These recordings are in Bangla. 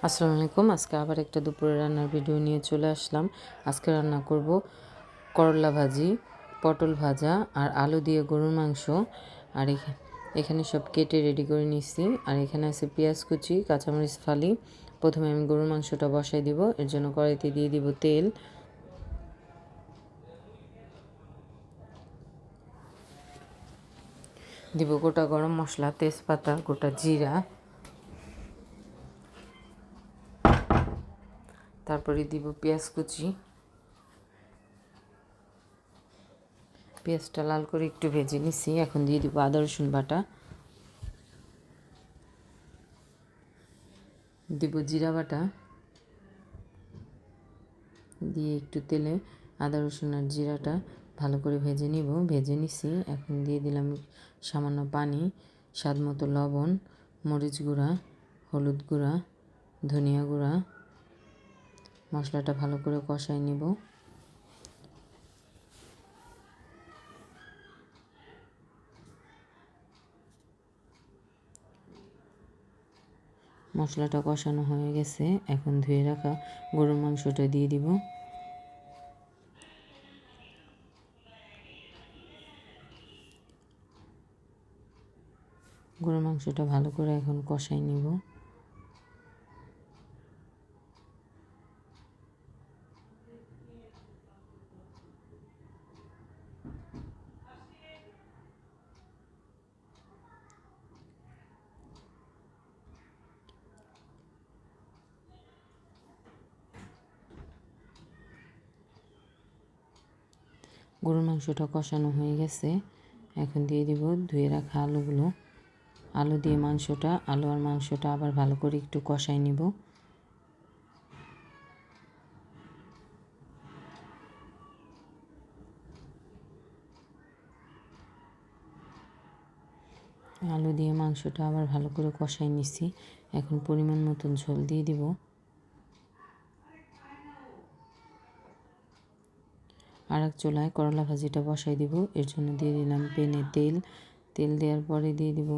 আসসালামু আলাইকুম। আজকে আবার একটা দুপুরে রান্নার ভিডিও নিয়ে চলে আসলাম। আজকে রান্না করব করলা ভাজি, পটল ভাজা আর আলু দিয়ে গরুর মাংস। আর এখানে সব কেটে রেডি করে নিচ্ছি। আর এখানে আছে পেঁয়াজ কুচি, কাঁচামরিচ ফালি। প্রথমে আমি গরুর মাংসটা বসাই দিব। এর জন্য কড়াইতে দিয়ে দিব তেল, দিব গোটা গরম মশলা, তেজপাতা, গোটা জিরা, তারপরে দিব পেঁয়াজ কুচি। পেঁয়াজটা লাল করে একটু ভেজে নিছি। এখন দিয়ে দিব আদা রসুন বাটা, দিব জিরা বাটা, দিয়ে একটু তেলে আদা রসুন আর জিরাটা ভালো করে ভেজে নিছি। এখন দিয়ে দিলাম সামান্য পানি, স্বাদ মতো লবণ, মরিচ গুঁড়া, হলুদ গুঁড়া, ধনিয়া গুঁড়া। মশলাটা ভালো করে কষাই নিব। মশলাটা কষানো হয়ে গেছে। এখন ধুয়ে রাখা গরুর মাংসটা দিয়ে দিব। গরুর মাংসটা ভালো করে এখন কষাই নিব। গরুর মাংসটা কষানো হয়ে গেছে। এখন দিয়ে দিব ধুয়ে রাখা আলুগুলো। আলু দিয়ে আলু আর মাংসটা আবার ভালো করে একটু কষাই নিব। আলু দিয়ে মাংসটা আবার ভালো করে কষাই নিচ্ছি। এখন পরিমাণ মতন ঝোল দিয়ে দিব। আর এক চুলায় করলা ভাজিটা বসাই দিব। এর জন্য দিয়ে দিলাম প্যানে তেল দেওয়ার পরে দিয়ে দিব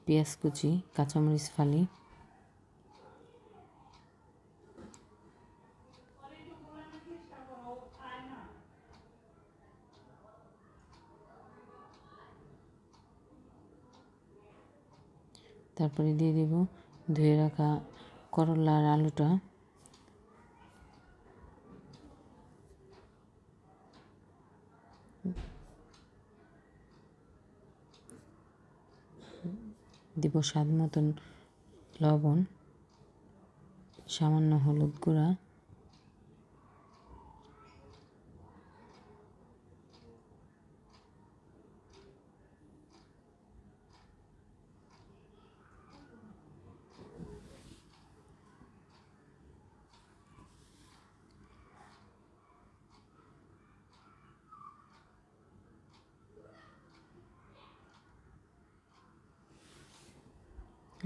পেঁয়াজ কুচি, কাঁচামরিচ ফালি, তারপরে দিয়ে দিব ধুয়ে রাখা করলা আর আলুটা, দিব স্বাদ মতন লবণ, সামান্য হলুদ গুঁড়া,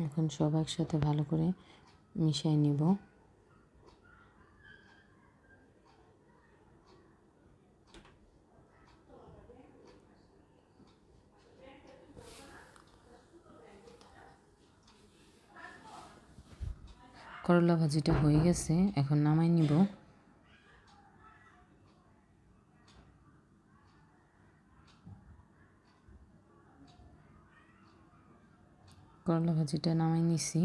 এখন সব একসাথে ভালো করে মিশিয়ে নিব। করলা ভাজিটা হয়ে গেছে। এখন নামাই নিব। করলা ভাজিটা নামাই নিছি।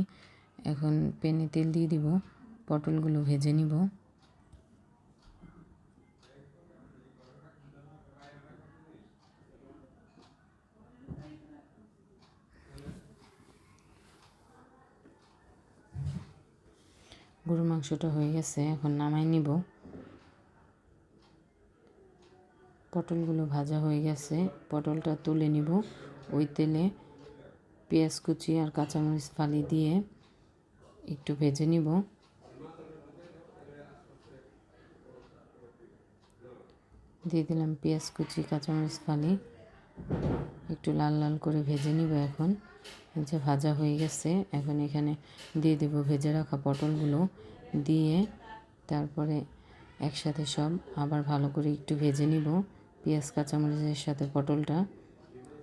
এখন প্যানে তেল দিয়ে দিব। পটলগুলো ভেজে নিব। গরুর মাংসটা হয়ে গেছে। এখন নামাই নিব। পটলগুলো ভাজা হয়ে গেছে। পটলটা তুলে নিব। ওই তেলে পেঁয়াজ কুচি আর কাঁচামরিচ ফালি দিয়ে একটু ভেজে নিব। দিয়ে দিলাম পেঁয়াজ কুচি, কাঁচামরিচ ফালি, একটু লাল লাল করে ভেজে নিব। এখন যে ভাজা হয়ে গেছে, এখন এখানে দিয়ে দেব ভেজে রাখা পটলগুলো। দিয়ে তারপরে একসাথে সব আবার ভালো করে একটু ভেজে নিব, পেঁয়াজ কাঁচামরিচের সাথে পটলটা।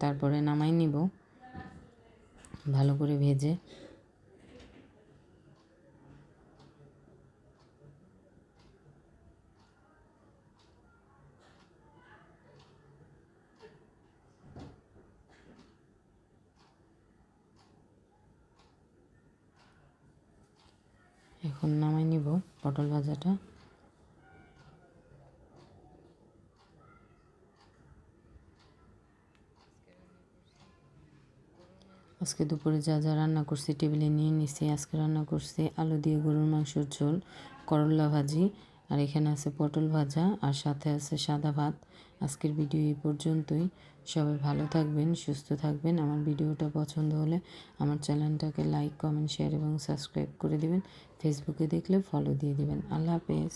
তারপরে নামাই নিব ভালো করে ভেজে। এখন নামাই নিব পটল ভাজাটা। আজকে দুপুরে যা যা রান্না করছি টেবিলে নিয়ে নিছি। আজকে রান্না করছি আলু দিয়ে গরুর মাংসের ঝোল, করলা ভাজি, আর এখানে আছে পটল ভাজা, আর সাথে আছে সাদা ভাত। আজকের ভিডিও এই পর্যন্তই। সবাই ভালো থাকবেন, সুস্থ থাকবেন। আমার ভিডিওটা পছন্দ হলে আমার চ্যানেলটাকে লাইক, কমেন্ট, শেয়ার এবং সাবস্ক্রাইব করে দিবেন। ফেসবুকে দেখলে ফলো দিয়ে দিবেন। আল্লাহ হাফেজ।